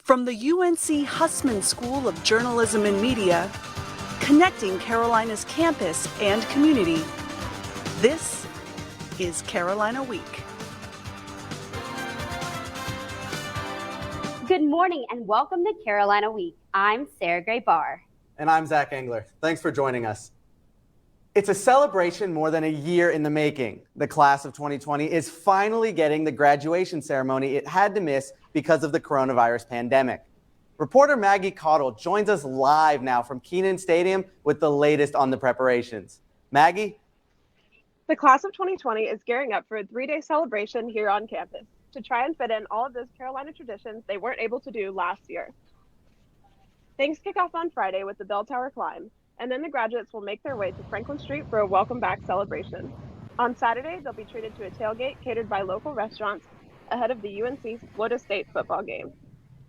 From the UNC Hussman School of Journalism and Media, connecting Carolina's campus and community, this is Carolina Week. Good morning and welcome to Carolina Week. I'm Sarah Gray Barr. And I'm Zach Engler. Thanks for joining us. It's a celebration more than a year in the making. The class of 2020 is finally getting the graduation ceremony it had to miss because of the coronavirus pandemic. Reporter Maggie Caudill joins us live now from Kenan Stadium with the latest on the preparations. Maggie? The class of 2020 is gearing up for a 3-day celebration here on campus to try and fit in all of those Carolina traditions they weren't able to do last year. Things kick off on Friday with the Bell Tower climb, and then the graduates will make their way to Franklin Street for a welcome back celebration. On Saturday, they'll be treated to a tailgate catered by local restaurants ahead of the UNC Florida State football game.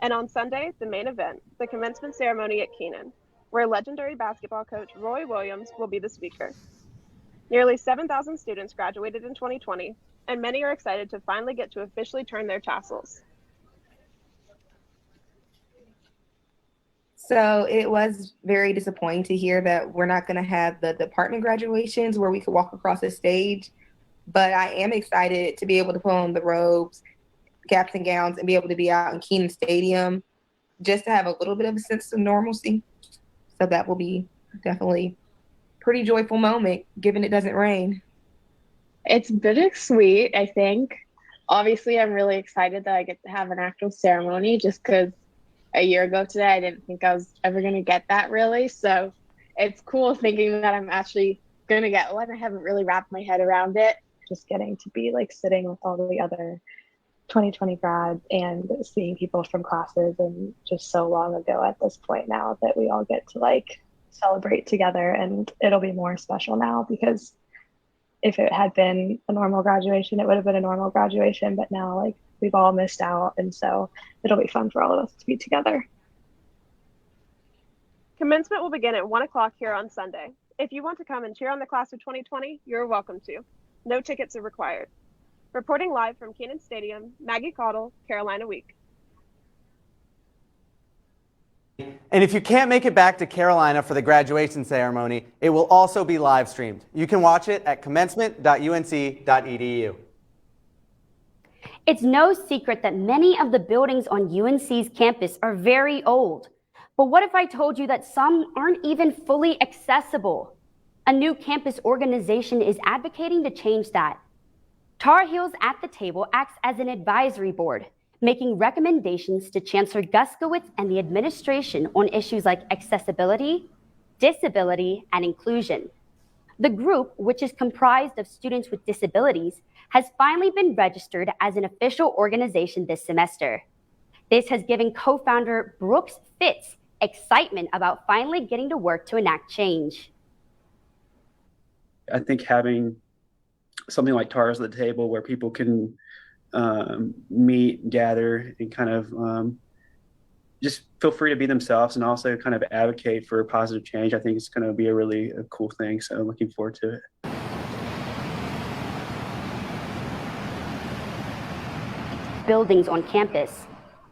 And on Sunday, the main event, the commencement ceremony at Kenan, where legendary basketball coach Roy Williams will be the speaker. Nearly 7,000 students graduated in 2020, and many are excited to finally get to officially turn their tassels. So it was very disappointing to hear that we're not going to have the department graduations where we could walk across the stage. But I am excited to be able to put on the robes, caps and gowns, and be able to be out in Kenan Stadium just to have a little bit of a sense of normalcy. So that will be definitely a pretty joyful moment, given it doesn't rain. It's bittersweet, I think. Obviously, I'm really excited that I get to have an actual ceremony just because a year ago today, I didn't think I was ever going to get that really. So it's cool thinking that I'm actually going to get one. I haven't really wrapped my head around it. Just getting to be like sitting with all the other 2020 grads and seeing people from classes and just so long ago at this point now that we all get to like celebrate together. And it'll be more special now because if it had been a normal graduation, it would have been a normal graduation. But now like we've all missed out. And so it'll be fun for all of us to be together. Commencement will begin at 1 o'clock here on Sunday. If you want to come and cheer on the class of 2020, you're welcome to. No tickets are required. Reporting live from Kenan Stadium, Maggie Caudill, Carolina Week. And if you can't make it back to Carolina for the graduation ceremony, it will also be live streamed. You can watch it at commencement.unc.edu. It's no secret that many of the buildings on UNC's campus are very old. But what if I told you that some aren't even fully accessible? A new campus organization is advocating to change that. Tar Heels at the Table acts as an advisory board, making recommendations to Chancellor Guskowitz and the administration on issues like accessibility, disability, and inclusion. The group, which is comprised of students with disabilities, has finally been registered as an official organization this semester. This has given co-founder Brooks Fitz excitement about finally getting to work to enact change. I think having something like TARS at the table where people can meet, gather, and kind of just feel free to be themselves and also kind of advocate for positive change, I think it's going to be a cool thing. So looking forward to it. Buildings on campus.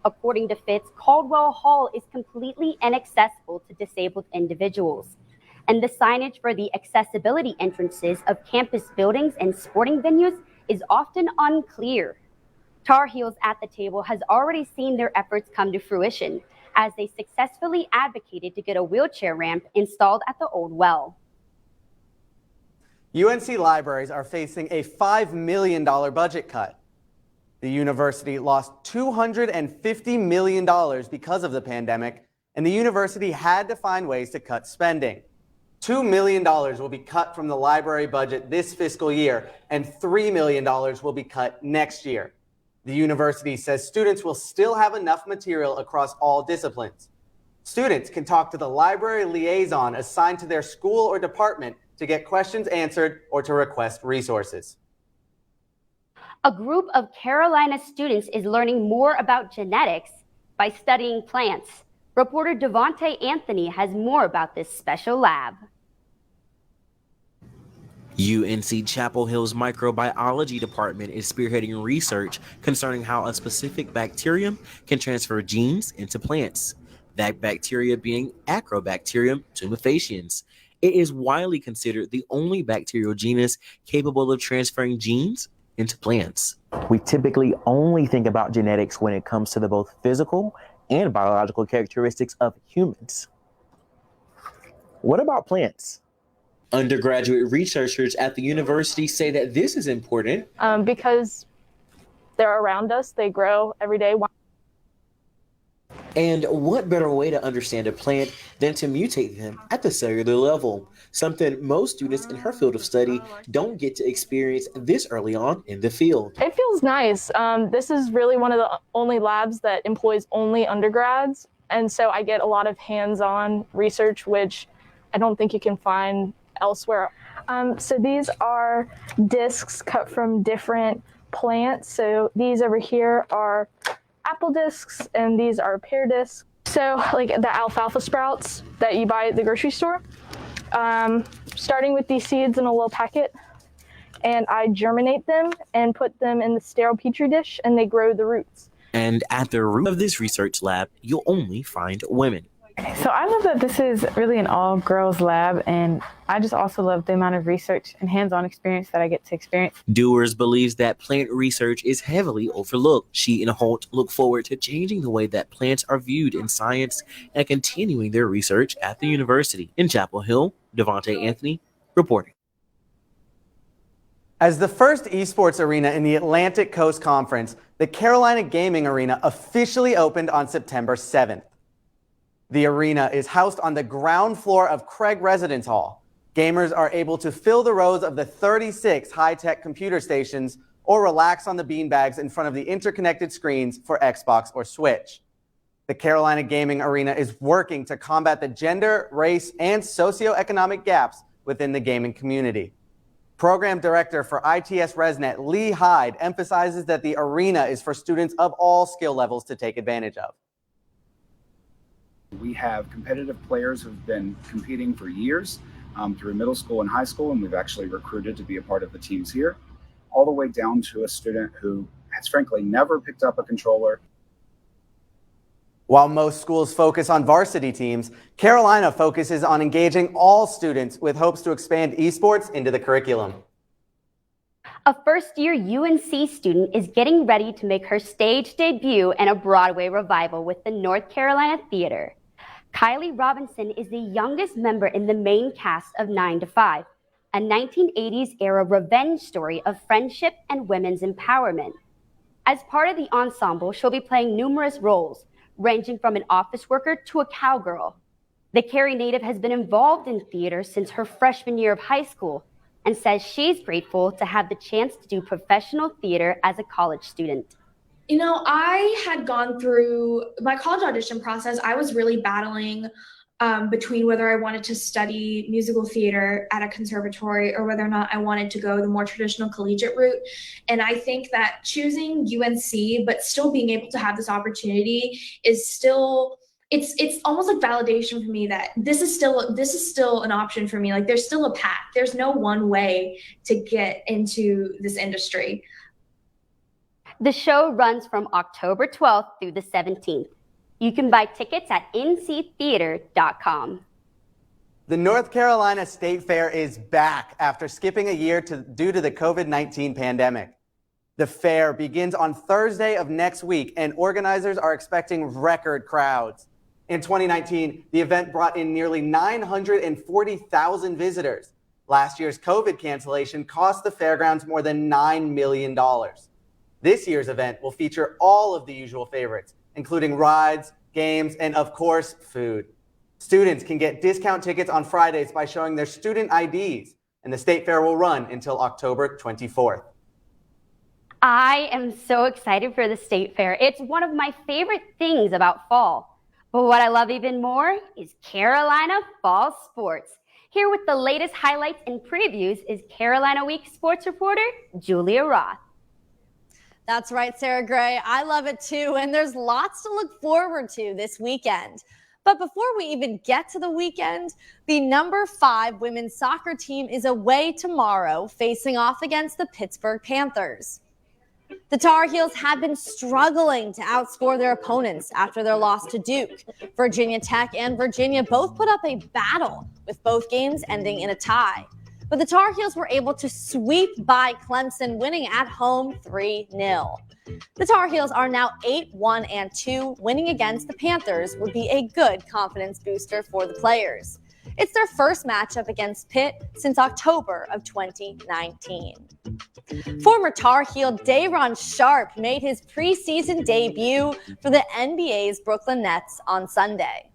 According to Fitz, Caldwell Hall is completely inaccessible to disabled individuals. And the signage for the accessibility entrances of campus buildings and sporting venues is often unclear. Tar Heels at the Table has already seen their efforts come to fruition as they successfully advocated to get a wheelchair ramp installed at the old well. UNC Libraries are facing a $5 million budget cut. The university lost $250 million because of the pandemic, and the university had to find ways to cut spending. $2 million will be cut from the library budget this fiscal year, and $3 million will be cut next year. The university says students will still have enough material across all disciplines. Students can talk to the library liaison assigned to their school or department to get questions answered or to request resources. A group of Carolina students is learning more about genetics by studying plants. Reporter Devontae Anthony has more about this special lab. UNC Chapel Hill's microbiology department is spearheading research concerning how a specific bacterium can transfer genes into plants, that bacteria being Acrobacterium tumefaciens. It is widely considered the only bacterial genus capable of transferring genes into plants. We typically only think about genetics when it comes to the both physical and biological characteristics of humans. What about plants? Undergraduate researchers at the university say that this is important because they're around us, they grow every day. And what better way to understand a plant than to mutate them at the cellular level, something most students in her field of study don't get to experience this early on in the field. It feels nice. This is really one of the only labs that employs only undergrads, and so I get a lot of hands-on research, which I don't think you can find elsewhere. So these are discs cut from different plants. So these over here are apple discs, and these are pear discs. So like the alfalfa sprouts that you buy at the grocery store, starting with these seeds in a little packet, and I germinate them and put them in the sterile petri dish, and they grow the roots. And at the root of this research lab, you'll only find women. So I love that this is really an all-girls lab, and I just also love the amount of research and hands-on experience that I get to experience. Dewars believes that plant research is heavily overlooked. She and Holt look forward to changing the way that plants are viewed in science and continuing their research at the university. In Chapel Hill, Devontae Anthony reporting. As the first esports arena in the Atlantic Coast Conference, the Carolina Gaming Arena officially opened on September 7th. The arena is housed on the ground floor of Craig Residence Hall. Gamers are able to fill the rows of the 36 high-tech computer stations or relax on the beanbags in front of the interconnected screens for Xbox or Switch. The Carolina Gaming Arena is working to combat the gender, race, and socioeconomic gaps within the gaming community. Program Director for ITS ResNet, Lee Hyde, emphasizes that the arena is for students of all skill levels to take advantage of. We have competitive players who've been competing for years through middle school and high school, and we've actually recruited to be a part of the teams here, all the way down to a student who has frankly never picked up a controller. While most schools focus on varsity teams, Carolina focuses on engaging all students with hopes to expand esports into the curriculum. A first-year UNC student is getting ready to make her stage debut in a Broadway revival with the North Carolina Theater. Kylie Robinson is the youngest member in the main cast of 9 to 5, a 1980s-era revenge story of friendship and women's empowerment. As part of the ensemble, she'll be playing numerous roles, ranging from an office worker to a cowgirl. The Cary native has been involved in theater since her freshman year of high school, and says she's grateful to have the chance to do professional theater as a college student. You know, I had gone through my college audition process. I was really battling between whether I wanted to study musical theater at a conservatory or whether or not I wanted to go the more traditional collegiate route. And I think that choosing UNC, but still being able to have this opportunity is still, it's almost like validation for me that this is still an option for me. Like there's still a path. There's no one way to get into this industry. The show runs from October 12th through the 17th. You can buy tickets at nctheater.com. The North Carolina State Fair is back after skipping a year due to the COVID-19 pandemic. The fair begins on Thursday of next week, and organizers are expecting record crowds. In 2019, the event brought in nearly 940,000 visitors. Last year's COVID cancellation cost the fairgrounds more than $9 million. This year's event will feature all of the usual favorites, including rides, games, and of course, food. Students can get discount tickets on Fridays by showing their student IDs, and the State Fair will run until October 24th. I am so excited for the State Fair. It's one of my favorite things about fall. But what I love even more is Carolina Fall Sports. Here with the latest highlights and previews is Carolina Week sports reporter Julia Roth. That's right, Sarah Gray. I love it too, and there's lots to look forward to this weekend. But before we even get to the weekend, the number 5 women's soccer team is away tomorrow, facing off against the Pittsburgh Panthers. The Tar Heels have been struggling to outscore their opponents after their loss to Duke. Virginia Tech and Virginia both put up a battle, with both games ending in a tie. But the Tar Heels were able to sweep by Clemson, winning at home 3-0. The Tar Heels are now 8-1-2. Winning against the Panthers would be a good confidence booster for the players. It's their first matchup against Pitt since October of 2019. Former Tar Heel Day'Ron Sharpe made his preseason debut for the NBA's Brooklyn Nets on Sunday.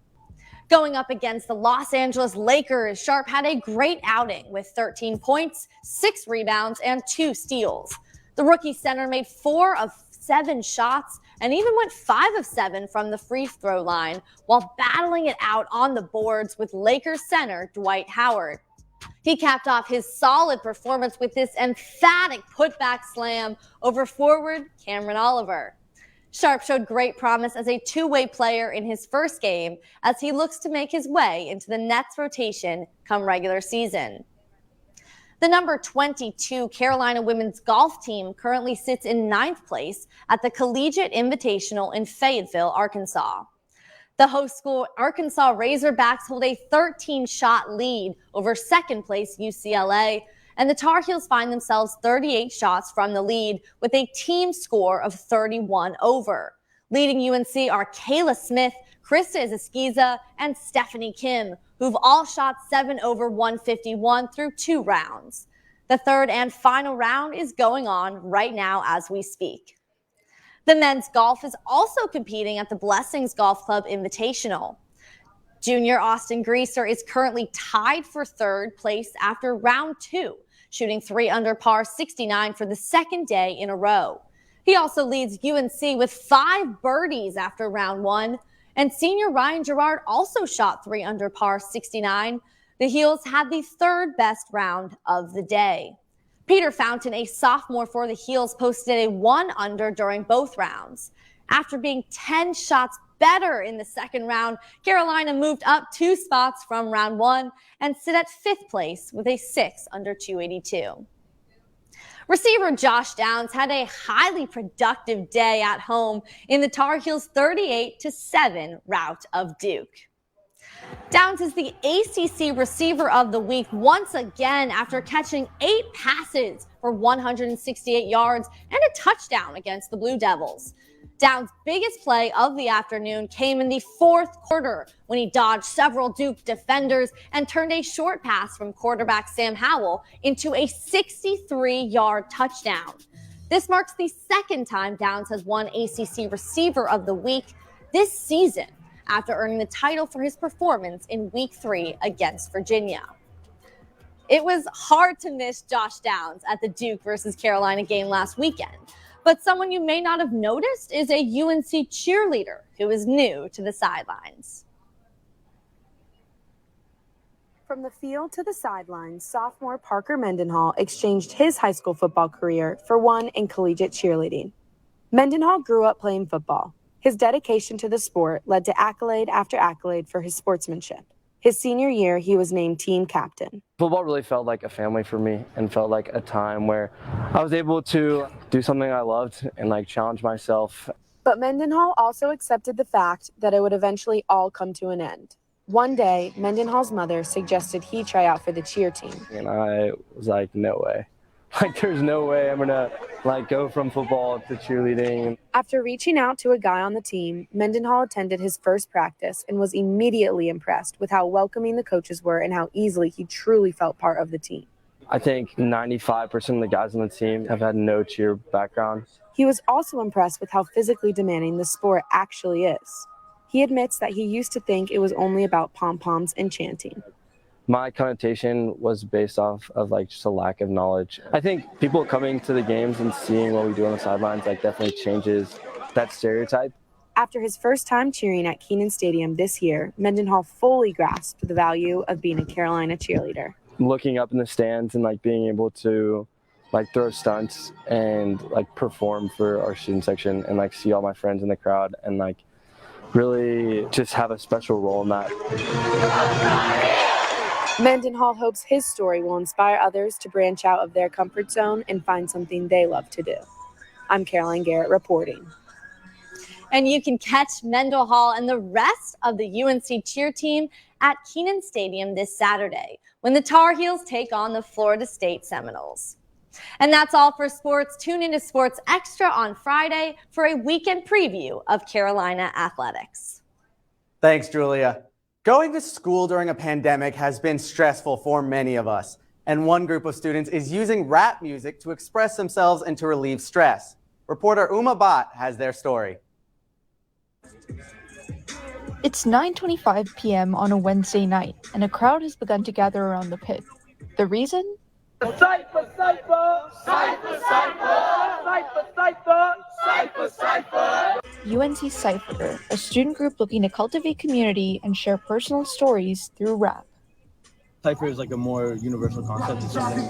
Going up against the Los Angeles Lakers, Sharpe had a great outing with 13 points, 6 rebounds, and 2 steals. The rookie center made 4 of 7 shots and even went 5 of 7 from the free throw line while battling it out on the boards with Lakers center Dwight Howard. He capped off his solid performance with this emphatic putback slam over forward Cameron Oliver. Sharpe showed great promise as a two-way player in his first game as he looks to make his way into the Nets rotation come regular season. The number 22 Carolina women's golf team currently sits in 9th place at the Collegiate Invitational in Fayetteville, Arkansas. The host school Arkansas Razorbacks hold a 13-shot lead over second place UCLA, and the Tar Heels find themselves 38 shots from the lead with a team score of 31 over. Leading UNC are Kayla Smith, Krista Eskiza, and Stephanie Kim, who've all shot 7 over 151 through 2 rounds. The third and final round is going on right now as we speak. The men's golf is also competing at the Blessings Golf Club Invitational. Junior Austin Greaser is currently tied for 3rd place after round 2, shooting 3 under par 69 for the second day in a row. He also leads UNC with 5 birdies after round 1, and senior Ryan Gerard also shot 3 under par 69. The Heels had the 3rd best round of the day. Peter Fountain, a sophomore for the Heels, posted a 1 under during both rounds. After being 10 shots better in the second round, Carolina moved up 2 spots from round 1 and sit at 5th place with a 6 under 282. Receiver Josh Downs had a highly productive day at home in the Tar Heels' 38-7 rout of Duke. Downs is the ACC Receiver of the Week once again after catching 8 passes for 168 yards and a touchdown against the Blue Devils. Downs' biggest play of the afternoon came in the 4th quarter when he dodged several Duke defenders and turned a short pass from quarterback Sam Howell into a 63-yard touchdown. This marks the 2nd time Downs has won ACC Receiver of the Week this season, after earning the title for his performance in Week 3 against Virginia. It was hard to miss Josh Downs at the Duke versus Carolina game last weekend, but someone you may not have noticed is a UNC cheerleader who is new to the sidelines. From the field to the sidelines, sophomore Parker Mendenhall exchanged his high school football career for one in collegiate cheerleading. Mendenhall grew up playing football. His dedication to the sport led to accolade after accolade for his sportsmanship. His senior year, he was named team captain. Football really felt like a family for me and felt like a time where I was able to do something I loved and challenge myself. But Mendenhall also accepted the fact that it would eventually all come to an end. One day, Mendenhall's mother suggested he try out for the cheer team. And I was like, no way. There's no way I'm gonna go from football to cheerleading. After reaching out to a guy on the team, Mendenhall attended his first practice and was immediately impressed with how welcoming the coaches were and how easily he truly felt part of the team. I think 95% of the guys on the team have had no cheer background. He was also impressed with how physically demanding the sport actually is. He admits that he used to think it was only about pom-poms and chanting. My connotation was based off of just a lack of knowledge. I think people coming to the games and seeing what we do on the sidelines definitely changes that stereotype. After his first time cheering at Kenan Stadium this year, Mendenhall fully grasped the value of being a Carolina cheerleader. Looking up in the stands and being able to throw stunts and perform for our student section and see all my friends in the crowd and really just have a special role in that. Mendenhall hopes his story will inspire others to branch out of their comfort zone and find something they love to do. I'm Caroline Garrett reporting. And you can catch Mendenhall and the rest of the UNC cheer team at Kenan Stadium this Saturday when the Tar Heels take on the Florida State Seminoles. And that's all for sports. Tune into Sports Extra on Friday for a weekend preview of Carolina athletics. Thanks, Julia. Going to school during a pandemic has been stressful for many of us, and one group of students is using rap music to express themselves and to relieve stress. Reporter Uma Bhatt has their story. It's 9:25 p.m. on a Wednesday night, and a crowd has begun to gather around the pit. The reason? Cypher, cypher, cypher, cypher, cypher, cypher, cypher. UNC Cypher, a student group looking to cultivate community and share personal stories through rap. Cypher is like a more universal concept. It's something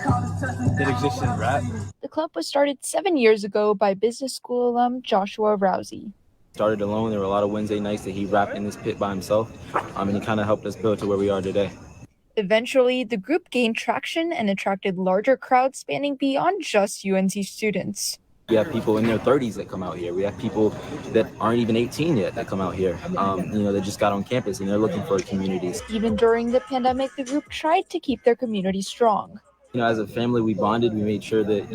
that exists in rap. The club was started 7 years ago by business school alum Joshua Rousey. Started alone. There were a lot of Wednesday nights that he rapped in this pit by himself, and he kind of helped us build to where we are today. Eventually, the group gained traction and attracted larger crowds spanning beyond just UNC students. We have people in their 30s that come out here. We have people that aren't even 18 yet that come out here. They just got on campus and they're looking for communities. Even during the pandemic, the group tried to keep their community strong. As a family, we bonded. We made sure that,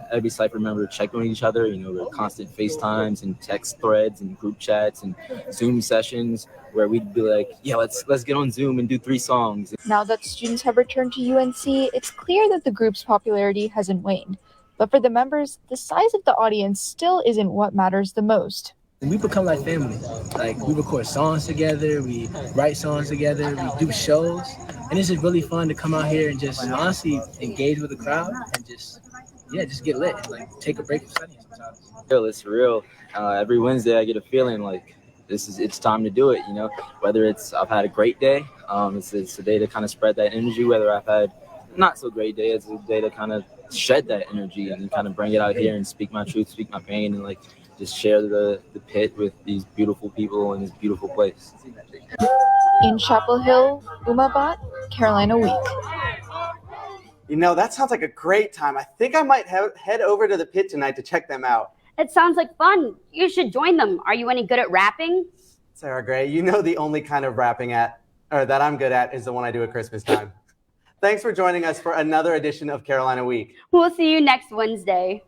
every Cypher member checked on each other. There were constant FaceTimes and text threads and group chats and Zoom sessions where we'd be like, yeah, let's get on Zoom and do 3 songs. Now that students have returned to UNC, it's clear that the group's popularity hasn't waned. But for the members, the size of the audience still isn't what matters the most. We become like family. Like, we record songs together, we write songs together, we do shows. And it's just really fun to come out here and just honestly engage with the crowd and just get lit. Like, take a break from studying sometimes. It's real. Every Wednesday I get a feeling like it's time to do it, Whether it's I've had a great day, it's a day to kind of spread that energy. Whether I've had not so great day, it's a day to kind of shed that energy and kind of bring it out here and speak my truth, speak my pain, and just share the pit with these beautiful people in this beautiful place. In Chapel Hill, Uma Bhatt, Carolina Week. That sounds like a great time. I think I might head over to the pit tonight to check them out. It sounds like fun. You should join them. Are you any good at rapping? Sarah Gray, the only kind of rapping that I'm good at is the one I do at Christmas time. Thanks for joining us for another edition of Carolina Week. We'll see you next Wednesday.